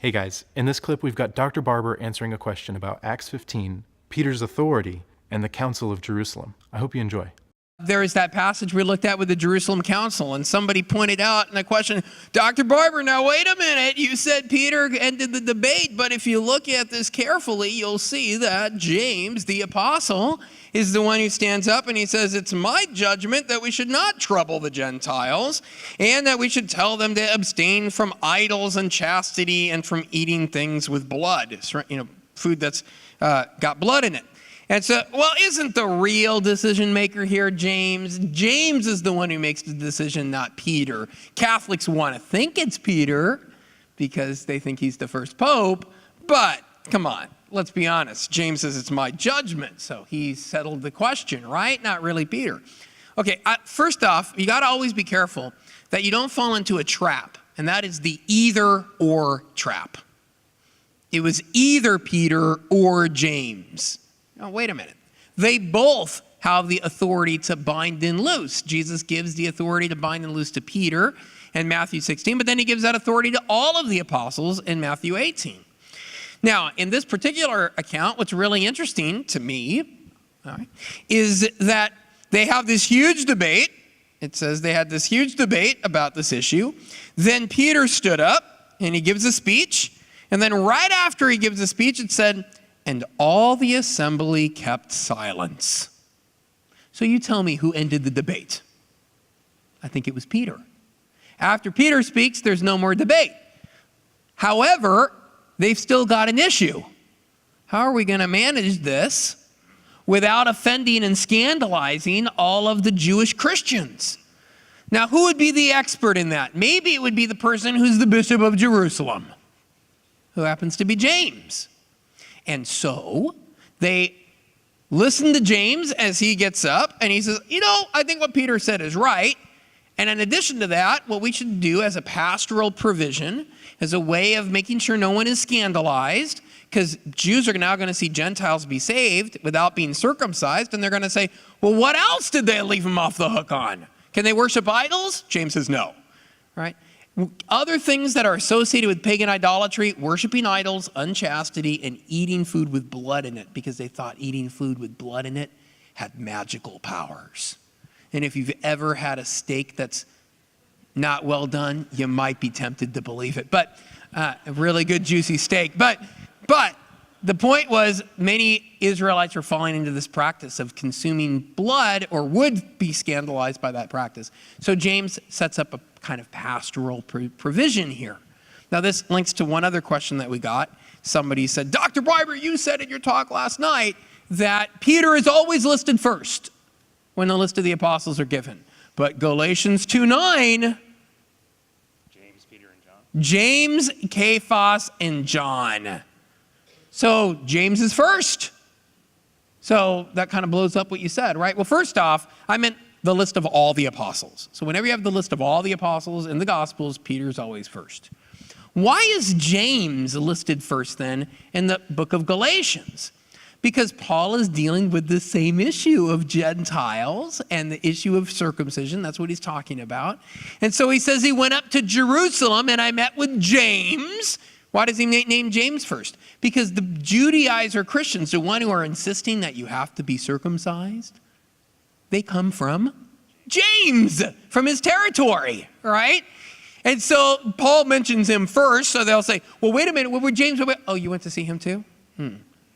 Hey guys, in this clip we've got Dr. Barber answering a question about Acts 15, Peter's authority, and the Council of Jerusalem. I hope you enjoy. There is that passage we looked at with the Jerusalem Council, and somebody pointed out in a question, Dr. Barber, now wait a minute, you said Peter ended the debate, but if you look at this carefully, you'll see that James, the apostle, is the one who stands up and he says, it's my judgment that we should not trouble the Gentiles, and that we should tell them to abstain from idols and chastity and from eating things with blood, food that's got blood in it. And so, well, isn't the real decision maker here James? James is the one who makes the decision, not Peter. Catholics want to think it's Peter because they think he's the first pope, but come on, let's be honest. James says it's my judgment, so he settled the question, right? Not really Peter. Okay, first off, you got to always be careful that you don't fall into a trap, and that is the either-or trap. It was either Peter or James. Oh, wait a minute. They both have the authority to bind and loose. Jesus gives the authority to bind and loose to Peter in Matthew 16, but then he gives that authority to all of the apostles in Matthew 18. Now, in this particular account, what's really interesting to me is that they have this huge debate. It says they had this huge debate about this issue. Then Peter stood up and he gives a speech. And then right after he gives a speech, it said, and all the assembly kept silence. So you tell me who ended the debate. I think it was Peter. After Peter speaks, there's no more debate. However, they've still got an issue. How are we going to manage this without offending and scandalizing all of the Jewish Christians? Now, who would be the expert in that? Maybe it would be the person who's the Bishop of Jerusalem, who happens to be James. And so they listen to James as he gets up and he says, I think what Peter said is right. And in addition to that, what we should do as a pastoral provision, as a way of making sure no one is scandalized, because Jews are now going to see Gentiles be saved without being circumcised, and they're going to say, well, what else did they leave them off the hook on? Can they worship idols? James says no, right? Other things that are associated with pagan idolatry, worshiping idols, unchastity, and eating food with blood in it, because they thought eating food with blood in it had magical powers. And if you've ever had a steak that's not well done, you might be tempted to believe it. But a really good juicy steak. But the point was many Israelites were falling into this practice of consuming blood, or would be scandalized by that practice. So James sets up a kind of pastoral provision here. Now this links to one other question that we got. Somebody said, Dr. Barber, you said in your talk last night that Peter is always listed first when the list of the apostles are given. But Galatians 2:9, James, Peter, and John. James, Cephas, and John. So James is first. So that kind of blows up what you said, right? Well, first off, I meant the list of all the apostles. So whenever you have the list of all the apostles in the Gospels, Peter's always first. Why is James listed first then in the book of Galatians? Because Paul is dealing with the same issue of Gentiles and the issue of circumcision. That's what he's talking about. And so he says he went up to Jerusalem and I met with James. Why does he name James first? Because the Judaizer Christians, the one who are insisting that you have to be circumcised, they come from James, from his territory, right? And so Paul mentions him first, so they'll say, well, wait a minute, where James? Oh, you went to see him too?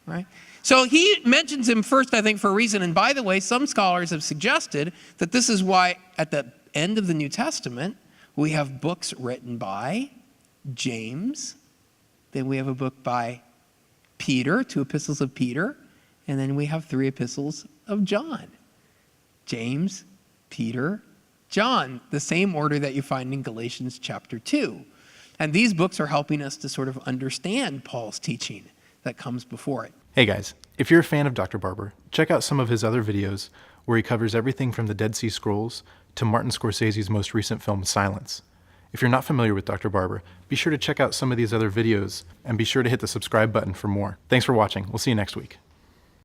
Right? So he mentions him first, I think, for a reason. And by the way, some scholars have suggested that this is why at the end of the New Testament, we have books written by James, then we have a book by Peter, 2 epistles of Peter, and then we have 3 epistles of John. James, Peter, John, the same order that you find in Galatians chapter 2. And these books are helping us to sort of understand Paul's teaching that comes before it. Hey guys, if you're a fan of Dr. Barber, check out some of his other videos where he covers everything from the Dead Sea Scrolls to Martin Scorsese's most recent film, Silence. If you're not familiar with Dr. Barber, be sure to check out some of these other videos and be sure to hit the subscribe button for more. Thanks for watching. We'll see you next week.